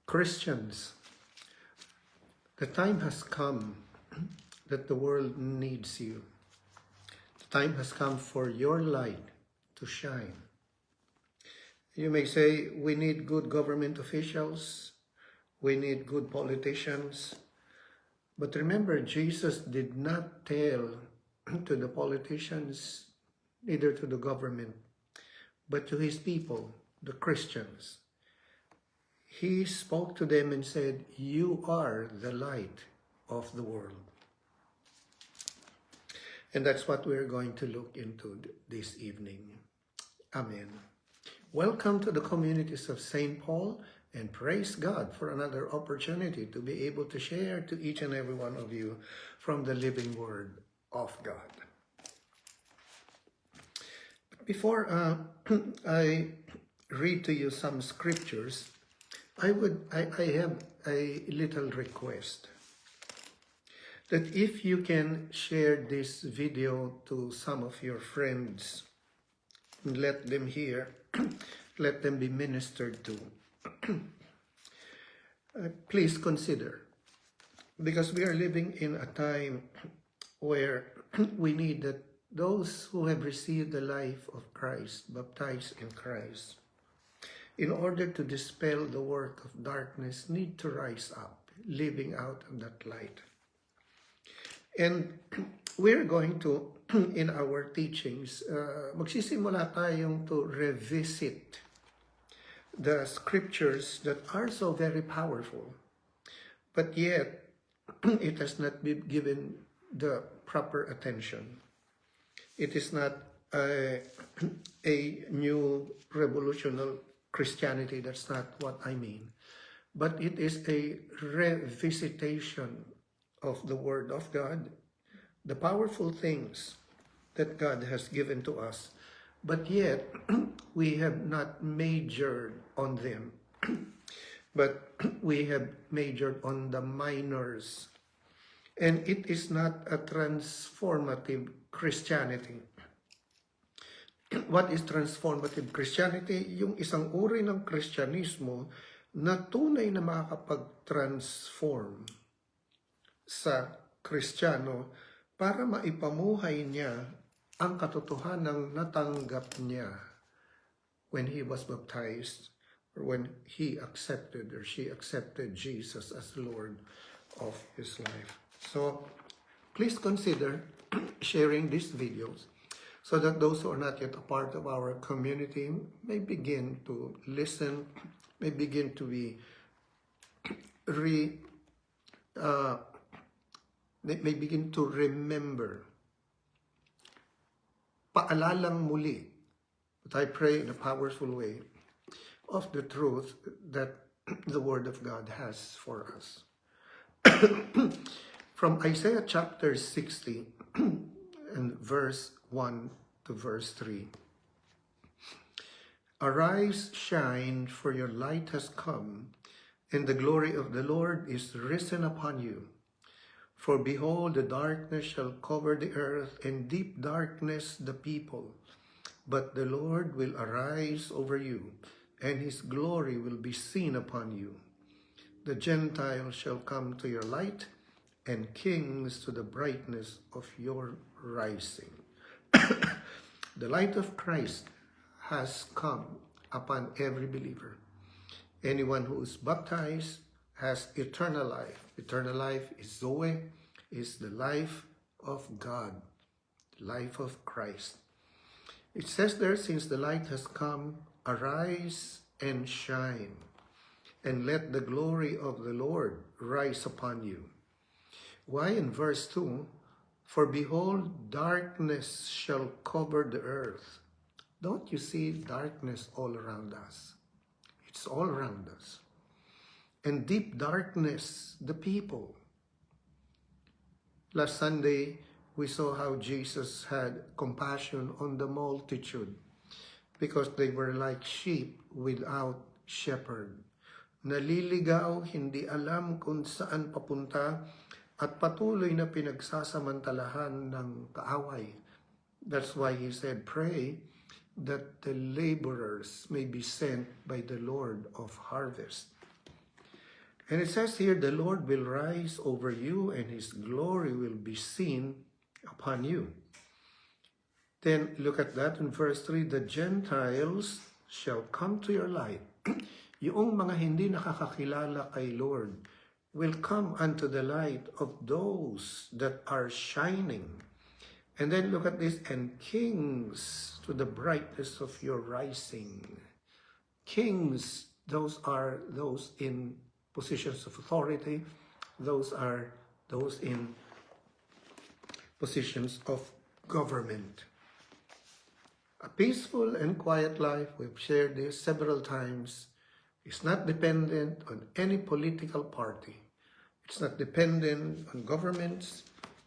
Christians, the time has come that the world needs you. The time has come for your light to shine. You may say, we need good government officials, we need good politicians. But remember, Jesus did not tell to the politicians, neither to the government, but to his people, the Christians. He spoke to them and said, you are the light of the world. And that's what we're going to look into this evening. Amen. Welcome to the communities of St. Paul, and praise God for another opportunity to be able to share to each and every one of you from the living Word of God. Before I read to you some scriptures, I have a little request that if you can share this video to some of your friends, let them hear, let them be ministered to. Please consider, because we are living in a time where we need that those who have received the life of Christ, baptized in Christ, in order to dispel the work of darkness, need to rise up, living out of that light. And we're going to, in our teachings, magsisimula tayong to revisit the scriptures that are so very powerful, but yet it has not been given the proper attention. It is not a new revolutionary Christianity, that's not what I mean, but it is a revisitation of the Word of God, the powerful things that God has given to us, but yet we have not majored on them, but we have majored on the minors. And it is not a transformative Christianity. What is transformative Christianity? Yung isang uri ng Kristyanismo na tunay na makakapag-transform sa Kristiyano para maipamuhay niya ang katotohanang natanggap niya when he was baptized, or when he accepted or she accepted Jesus as Lord of his life. So please consider sharing these videos so that those who are not yet a part of our community may begin to listen, may begin to be may begin to remember. Paalalang muli, but I pray in a powerful way, of the truth that the Word of God has for us. From Isaiah chapter 60 and verse 1 to verse 3. Arise, shine, for your light has come, and the glory of the Lord is risen upon you. For behold, the darkness shall cover the earth, and deep darkness the people. But the Lord will arise over you, and his glory will be seen upon you. The Gentiles shall come to your light, and kings to the brightness of your rising. The light of Christ has come upon every believer. Anyone who is baptized has eternal life. Eternal life is Zoe, is the life of God, the life of Christ. It says there, since the light has come, arise and shine, and let the glory of the Lord rise upon you. Why in verse 2? For behold, darkness shall cover the earth. Don't you see darkness all around us? It's all around us. And deep darkness, the people. Last Sunday, we saw how Jesus had compassion on the multitude because they were like sheep without shepherd. Naliligaw, hindi alam kung saan papunta, at patuloy na pinagsasamantalahan ng kaaway. That's why he said, pray that the laborers may be sent by the Lord of harvest. And it says here, the Lord will rise over you and his glory will be seen upon you. Then look at that in verse 3, the Gentiles shall come to your light. Yung mga hindi nakakakilala kay Lord will come unto the light of those that are shining. And then look at this, and kings to the brightness of your rising. Kings, those are those in positions of authority. Those are those in positions of government. A peaceful and quiet life, we've shared this several times, is not dependent on any political party. It's not dependent on governments.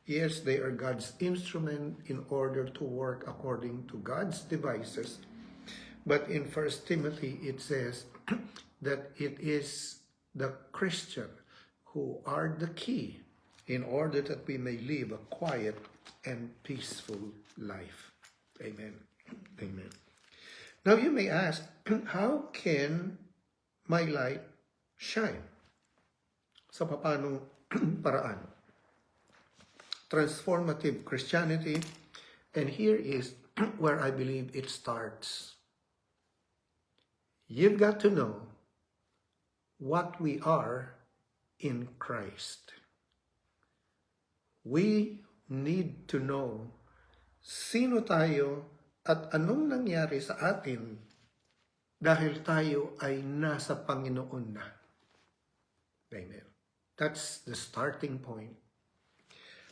Yes, they are God's instrument in order to work according to God's devices. But in 1 Timothy, it says that it is the Christian who are the key in order that we may live a quiet and peaceful life. Amen. Amen. Now you may ask, how can my light shine? Sa paanong paraan? Transformative Christianity, and here is where I believe it starts. You've got to know what we are in Christ. We need to know sino tayo at anong nangyari sa atin dahil tayo ay nasa Panginoon na. Amen. That's the starting point.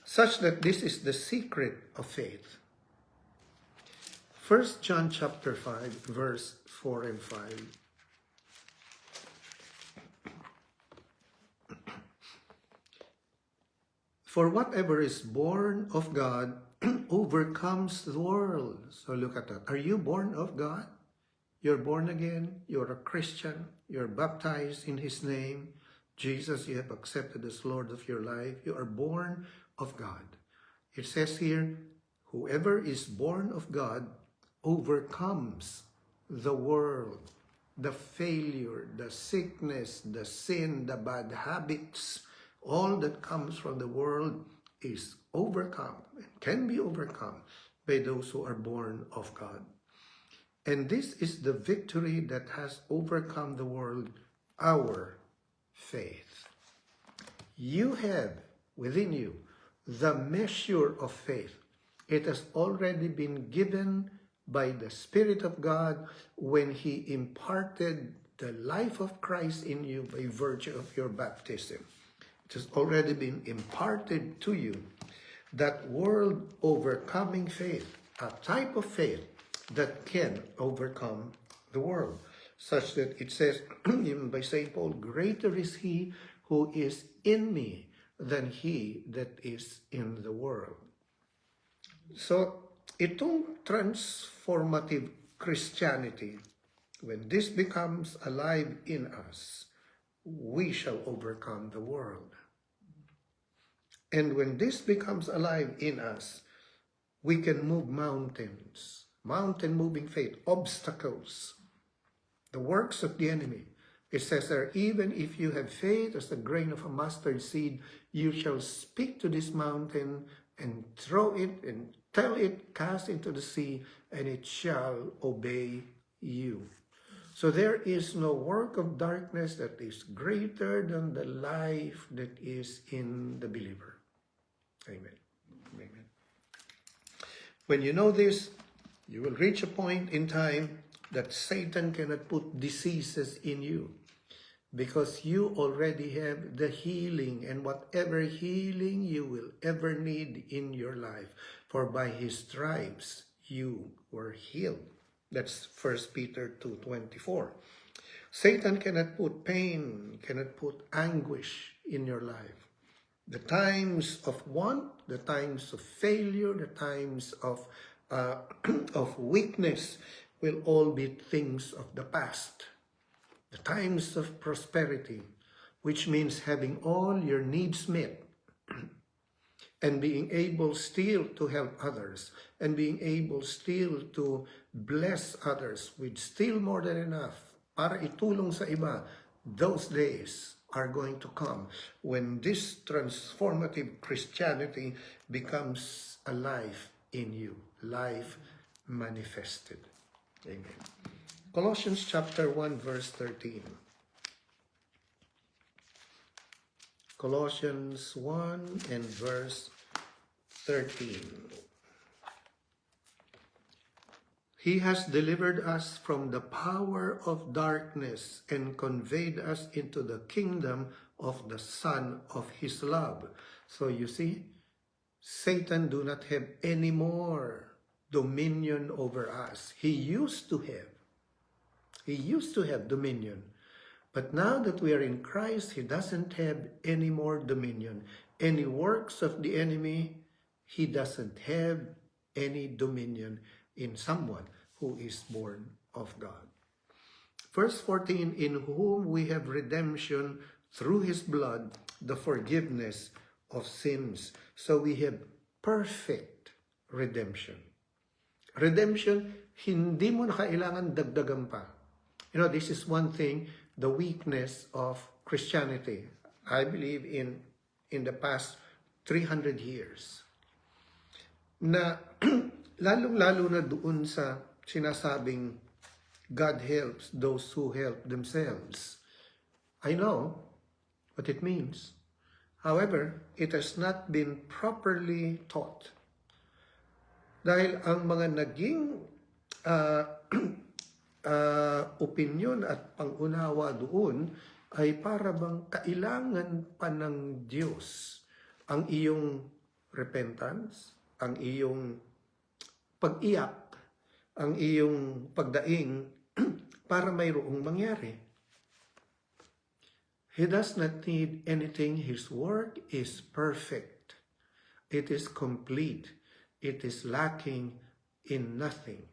Such that this is the secret of faith. 1 John chapter 5, verse 4 and 5. For whatever is born of God overcomes the world. So look at that. Are you born of God? You're born again. You're a Christian. You're baptized in His name. Jesus, you have accepted as Lord of your life. You are born of God. It says here, whoever is born of God overcomes the world, the failure, the sickness, the sin, the bad habits. All that comes from the world is overcome and can be overcome by those who are born of God. And this is the victory that has overcome the world, our faith. You have within you the measure of faith. It has already been given by the Spirit of God when He imparted the life of Christ in you by virtue of your baptism. It has already been imparted to you. That world overcoming faith, a type of faith that can overcome the world, such that it says, even by St. Paul, greater is He who is in me than he that is in the world. So, itong transformative Christianity, when this becomes alive in us, we shall overcome the world. And when this becomes alive in us, we can move mountains, mountain-moving faith, obstacles, the works of the enemy. It says there, even if you have faith as the grain of a mustard seed, you shall speak to this mountain and throw it and tell it, cast into the sea, and it shall obey you. So there is no work of darkness that is greater than the life that is in the believer. Amen. Amen. When you know this, you will reach a point in time that Satan cannot put diseases in you, because you already have the healing and whatever healing you will ever need in your life. For by his stripes you were healed. That's 1 Peter 2:24. Satan cannot put pain, cannot put anguish in your life. The times of want, the times of failure, the times of weakness will all be things of the past. The times of prosperity, which means having all your needs met and being able still to help others and being able still to bless others with still more than enough para itulong sa iba, those days are going to come when this transformative Christianity becomes alive in you, life manifested. Amen. Colossians chapter 1 verse 13. Colossians 1 and verse 13. He has delivered us from the power of darkness and conveyed us into the kingdom of the Son of His love. So you see, Satan do not have any more dominion over us. He used to have. He used to have dominion. But now that we are in Christ, he doesn't have any more dominion. Any works of the enemy, he doesn't have any dominion in someone who is born of God. Verse 14, in whom we have redemption through his blood, the forgiveness of sins. So we have perfect redemption. Redemption, hindi mo na kailangan dagdagan pa. You know, this is one thing, the weakness of Christianity, I believe in the past 300 years. Na lalong-lalo na doon sa sinasabing God helps those who help themselves. I know what it means. However, it has not been properly taught. Dahil ang mga naging opinion at pangunawa doon ay para bang kailangan pa ng Diyos ang iyong repentance, ang iyong pag-iyak, ang iyong pagdaing para mayroong mangyari. He does not need anything. His work is perfect. It is complete. It is lacking in nothing.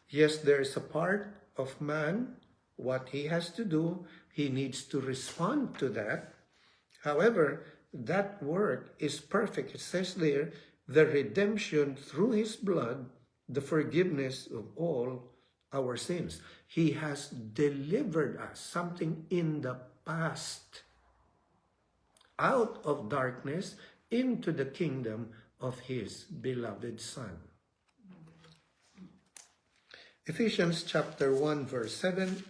Yes, there is a part of man, what he has to do, he needs to respond to that. However, that work is perfect. It says there, the redemption through his blood, the forgiveness of all our sins. He has delivered us, something in the past, out of darkness into the kingdom of his beloved Son. Ephesians chapter 1 verse 7.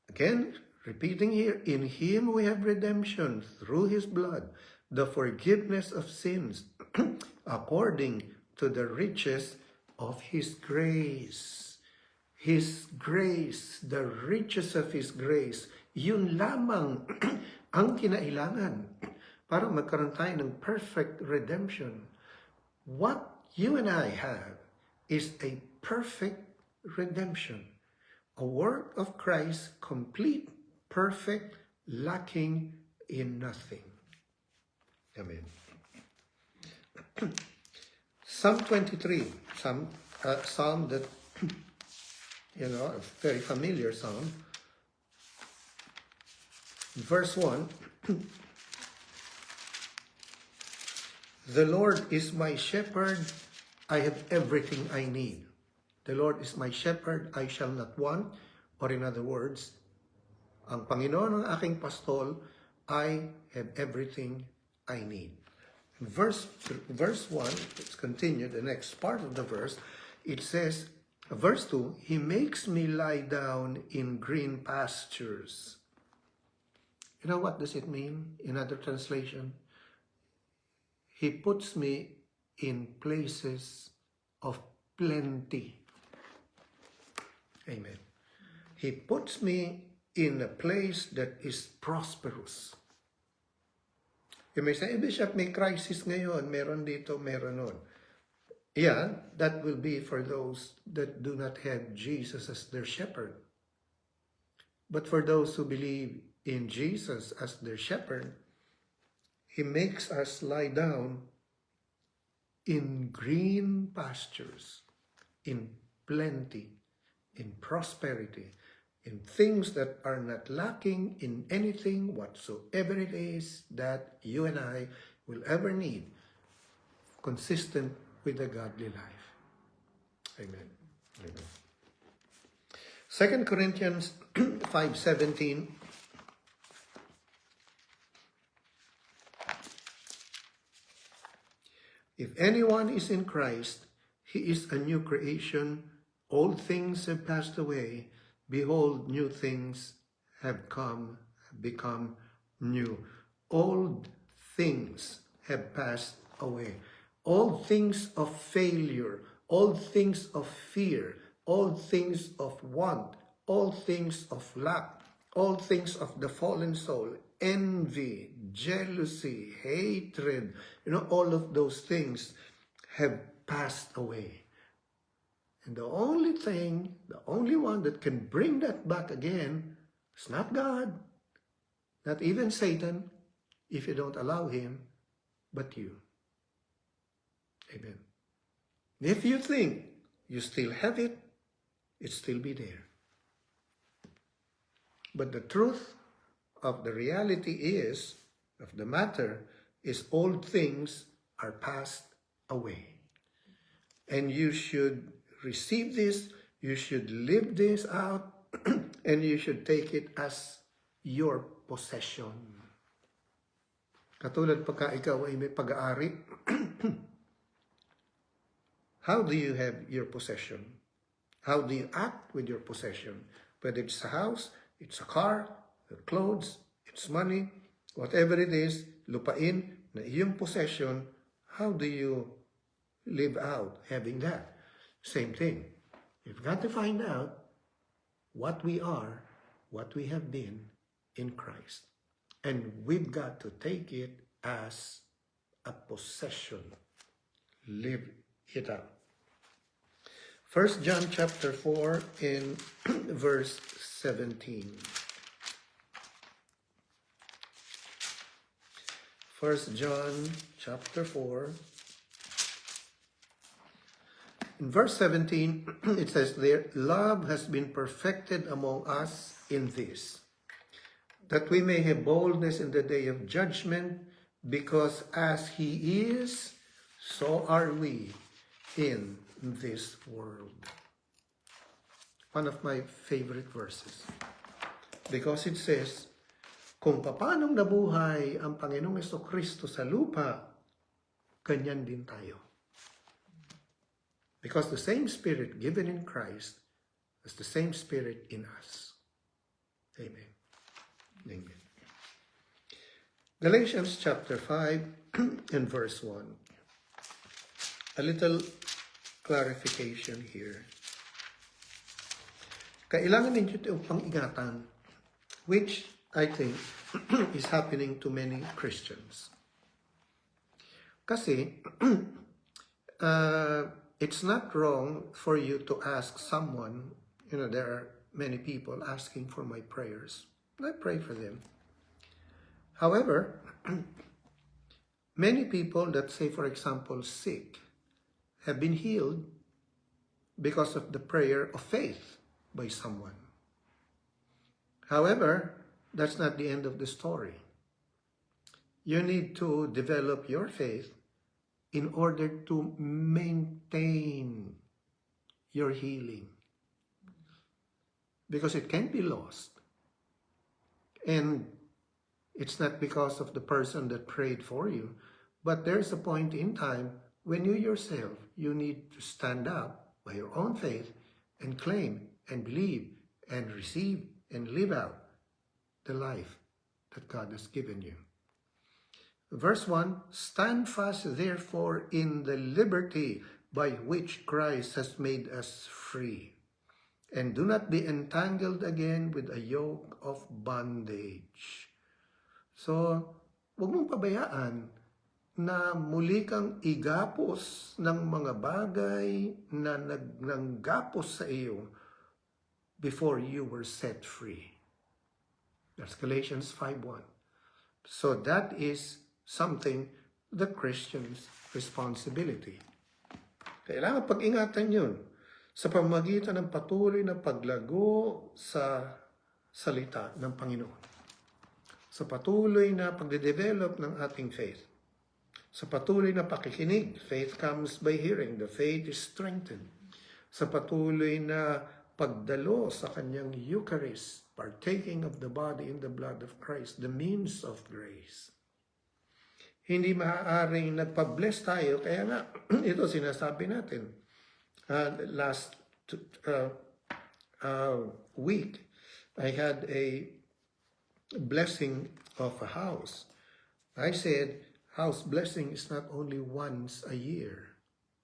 Again, repeating here, in him we have redemption through his blood, the forgiveness of sins, according to the riches of his grace. His grace, the riches of his grace, yun lamang ang kinailangan para magkaroon tayo ng perfect redemption. What you and I have is a perfect redemption. A work of Christ, complete, perfect, lacking in nothing. Amen. Psalm 23, Psalm that, you know, a very familiar Psalm. Verse 1, the Lord is my shepherd, I have everything I need. The Lord is my shepherd, I shall not want. Or in other words, ang Panginoon ang aking pastol, I have everything I need. Verse 1, let's continue the next part of the verse. It says, verse 2, he makes me lie down in green pastures. You know what does it mean in other translation? He puts me in places of plenty. Amen. He puts me in a place that is prosperous. You may say, Bishop, may crisis ngayon, meron dito, meron nun. Yeah, that will be for those that do not have Jesus as their shepherd. But for those who believe in Jesus as their shepherd, he makes us lie down in green pastures, in plenty, in prosperity, in things that are not lacking in anything whatsoever it is that you and I will ever need, consistent with a godly life. Amen. Amen. 2 Corinthians 5:17. If anyone is in Christ, he is a new creation. Old things have passed away. Behold, new things have become new. Old things have passed away. All things of failure, all things of fear, all things of want, all things of lack, all things of the fallen soul, envy, jealousy, hatred, all of those things have passed away. And the only thing, the only one that can bring that back again is not God, not even Satan, if you don't allow him, but you. Amen. If you think you still have it, it still be there. But the truth of the reality of the matter is old things are passed away. And you should receive this, you should live this out, and you should take it as your possession. Katulad pagka ikaw ay may pag-aari, how do you have your possession? How do you act with your possession? Whether it's a house, it's a car, clothes, it's money, whatever it is, lupain na iyong possession, how do you live out having that? Same thing. You've got to find out what we are, what we have been in Christ. And we've got to take it as a possession. Live it out. 1 John chapter 4 in verse 17. 1 John chapter 4. In verse 17, it says there, love has been perfected among us in this, that we may have boldness in the day of judgment, because as he is, so are we in this world. One of my favorite verses. Because it says, kung paanong nabuhay ang Panginoong Jesucristo sa lupa, ganyan din tayo. Because the same Spirit given in Christ is the same Spirit in us. Amen. Amen. Galatians chapter 5 and verse 1. A little clarification here. Kailangan ninyo ito pang-ingatan, which I think is happening to many Christians. Kasi, it's not wrong for you to ask someone, there are many people asking for my prayers. I pray for them. However, many people that say, for example, sick, have been healed because of the prayer of faith by someone. However, that's not the end of the story. You need to develop your faith in order to maintain your healing. Because it can be lost. And it's not because of the person that prayed for you, but there's a point in time when you yourself, you need to stand up by your own faith and claim and believe and receive and live out the life that God has given you. Verse 1, stand fast therefore in the liberty by which Christ has made us free, and do not be entangled again with a yoke of bondage. So, huwag mong pabayaan na muli kang igapos ng mga bagay na nagnanggapos sa iyo before you were set free. That's Galatians 5:1. So that is something the Christian's responsibility. Kailangan pag-ingatan yun sa pamamagitan ng patuloy na paglago sa salita ng Panginoon. Sa patuloy na pagde-develop ng ating faith. Sa patuloy na pakikinig, faith comes by hearing. The faith is strengthened. Sa patuloy na pagdalo sa kanyang Eucharist, partaking of the body and the blood of Christ, the means of grace. Hindi maaaring nagpa-bless tayo, kaya nga, ito sinasabi natin. Last week, I had a blessing of a house. I said, house blessing is not only once a year.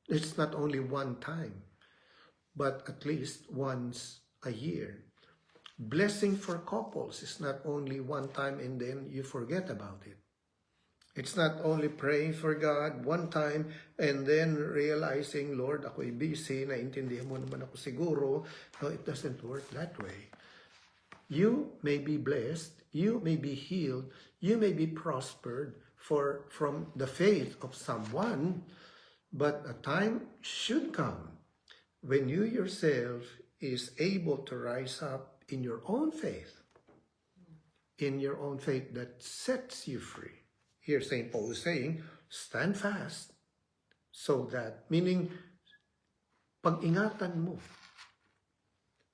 It's not only one time, but at least once a year. Blessing for couples is not only one time and then you forget about it. It's not only praying for God one time and then realizing, Lord, ako'y busy, naintindihan mo naman ako siguro. No, it doesn't work that way. You may be blessed, you may be healed, you may be prospered from the faith of someone, but a time should come when you yourself is able to rise up in your own faith that sets you free. Here St. Paul is saying, stand fast so that, meaning, pag-ingatan mo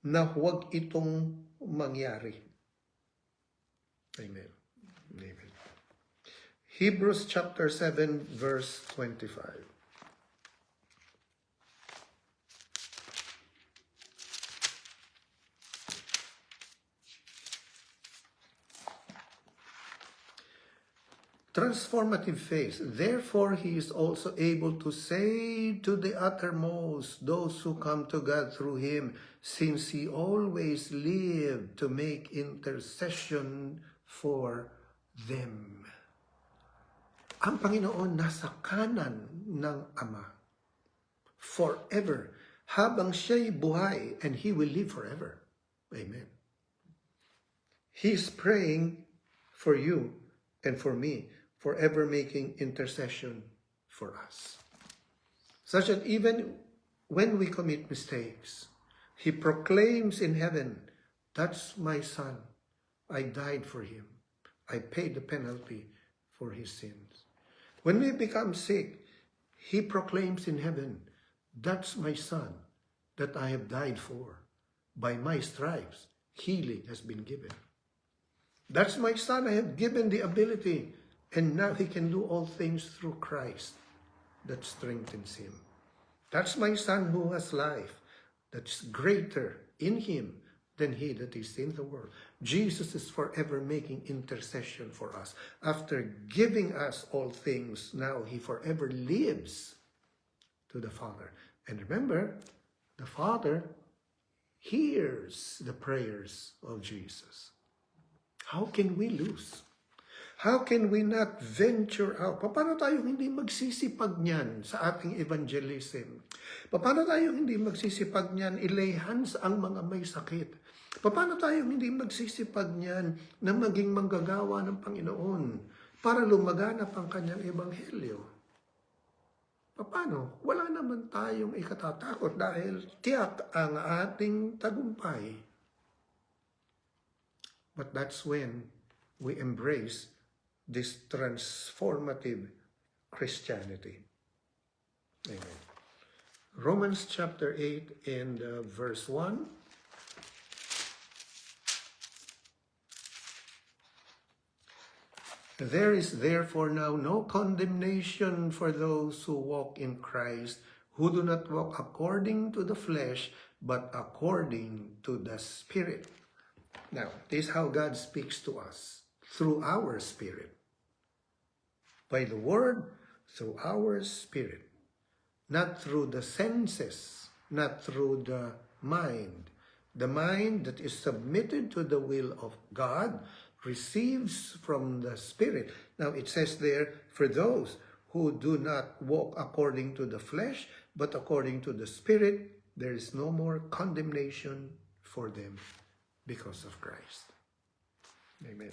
na huwag itong mangyari. Amen. Amen. Hebrews chapter 7 verse 25. Transformative faith. Therefore, he is also able to save to the uttermost those who come to God through him, since he always lived to make intercession for them. Ang Panginoon nasa kanan ng Ama forever, habang siya'y buhay, and he will live forever. Amen. He's praying for you and for me, forever making intercession for us. Such that even when we commit mistakes, he proclaims in heaven, that's my son. I died for him. I paid the penalty for his sins. When we become sick, he proclaims in heaven, that's my son that I have died for. By my stripes, healing has been given. That's my son I have given the ability, and now he can do all things through Christ that strengthens him. That's my son who has life that's greater in him than he that is in the world. Jesus is forever making intercession for us. After giving us all things, now he forever lives to the Father. And remember, the Father hears the prayers of Jesus. How can we lose? How can we not venture out? Paano tayo hindi magsisipag niyan sa ating evangelism? Paano tayo hindi magsisipag niyan ilay hands ang mga may sakit? Paano tayo hindi magsisipag niyan na maging manggagawa ng Panginoon para lumaganap ang kanyang ebanghelyo? Paano? Wala naman tayong ikatatakot dahil tiyak ang ating tagumpay. But that's when we embrace this transformative Christianity. Amen. Romans chapter 8 and verse 1. There is therefore now no condemnation for those who walk in Christ, who do not walk according to the flesh, but according to the Spirit. Now, this is how God speaks to us, through our spirit. By the word, through our spirit. Not through the senses, not through the mind. The mind that is submitted to the will of God receives from the Spirit. Now it says there, for those who do not walk according to the flesh, but according to the Spirit, there is no more condemnation for them because of Christ. Amen.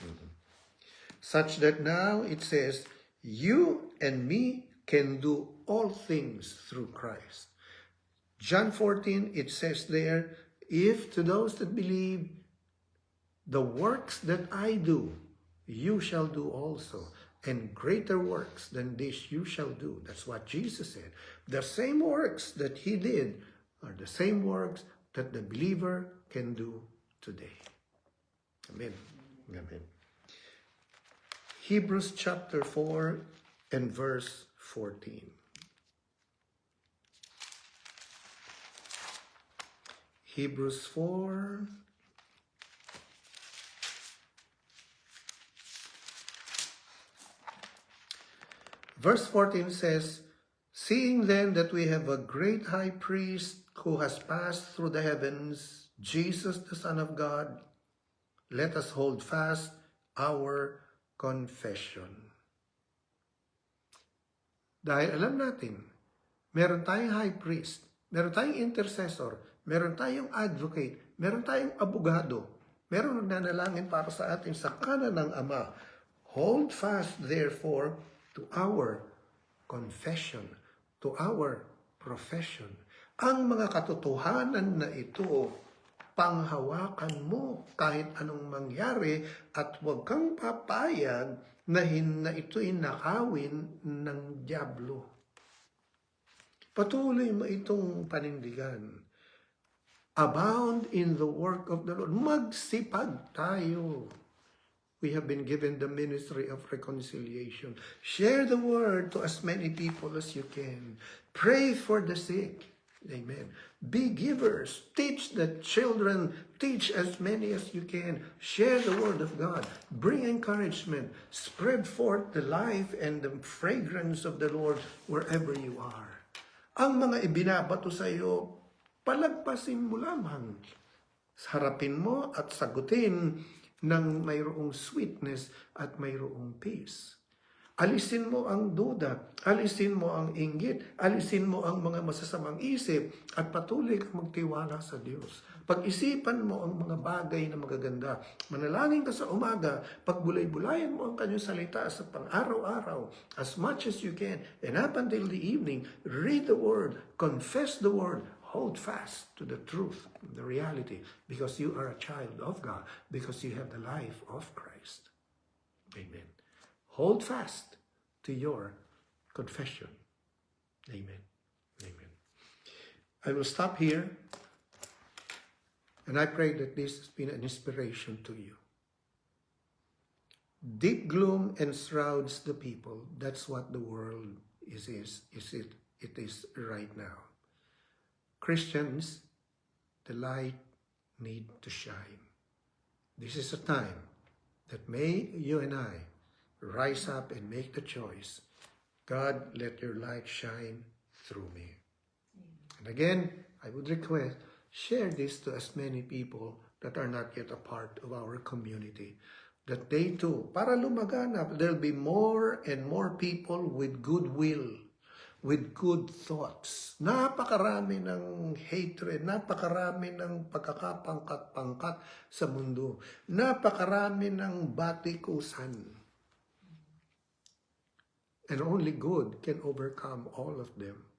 Mm-hmm. Such that now it says, you and me can do all things through Christ. John 14, it says there, if to those that believe, the works that I do, you shall do also, and greater works than this you shall do. That's what Jesus said. The same works that he did are the same works that the believer can do today. Amen. Amen. Hebrews chapter 4 and verse 14. Hebrews 4. Verse 14 says, "Seeing then that we have a great high priest who has passed through the heavens, Jesus the Son of God, let us hold fast our confession." Dahil alam natin, meron tayong high priest, meron tayong intercessor, meron tayong advocate, meron tayong abogado, meron nagnanalangin para sa atin sa kanan ng Ama. Hold fast, therefore, to our confession, to our profession. Ang mga katotohanan na ito, panghawakan mo kahit anong mangyari at huwag kang papayag na ito'y nakawin ng dyablo. Patuloy mo itong panindigan. Abound in the work of the Lord. Magsipag tayo. We have been given the ministry of reconciliation. Share the word to as many people as you can. Pray for the sick. Amen. Be givers. Teach the children. Teach as many as you can. Share the word of God. Bring encouragement. Spread forth the life and the fragrance of the Lord wherever you are. Ang mga ibinabato sa iyo, palagpasin mo lamang. Harapin mo at sagutin ng mayroong sweetness at mayroong peace. Alisin mo ang duda, alisin mo ang inggit, alisin mo ang mga masasamang isip, at patuloy kang magtiwala sa Diyos. Pag-isipan mo ang mga bagay na magaganda. Manalangin ka sa umaga, pagbulay-bulayan mo ang kanyang salita sa pang-araw-araw, as much as you can, and up until the evening, read the Word, confess the Word, hold fast to the truth, the reality, because you are a child of God, because you have the life of Christ. Amen. Hold fast to your confession. Amen. Amen. I will stop here, and I pray that this has been an inspiration to you. Deep gloom enshrouds the people. That's what the world is right now. Christians, the light need to shine. This is a time that may you and I rise up and make the choice. God, let your light shine through me. And again, I would request, share this to as many people that are not yet a part of our community, that they too, para lumaganap, there'll be more and more people with goodwill, with good thoughts. Napakarami ng hatred, napakarami ng pagkakapangkat-pangkat sa mundo, napakarami ng batikusan. And only good can overcome all of them.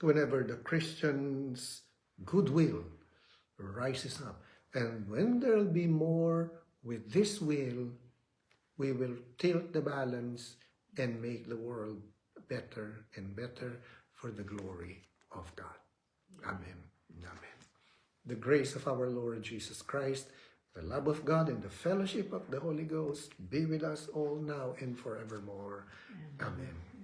Whenever the Christian's goodwill rises up, and when there will be more with this will, we will tilt the balance and make the world better and better for the glory of God. Amen. Amen. The grace of our Lord Jesus Christ, the love of God, and the fellowship of the Holy Ghost be with us all now and forevermore. Amen.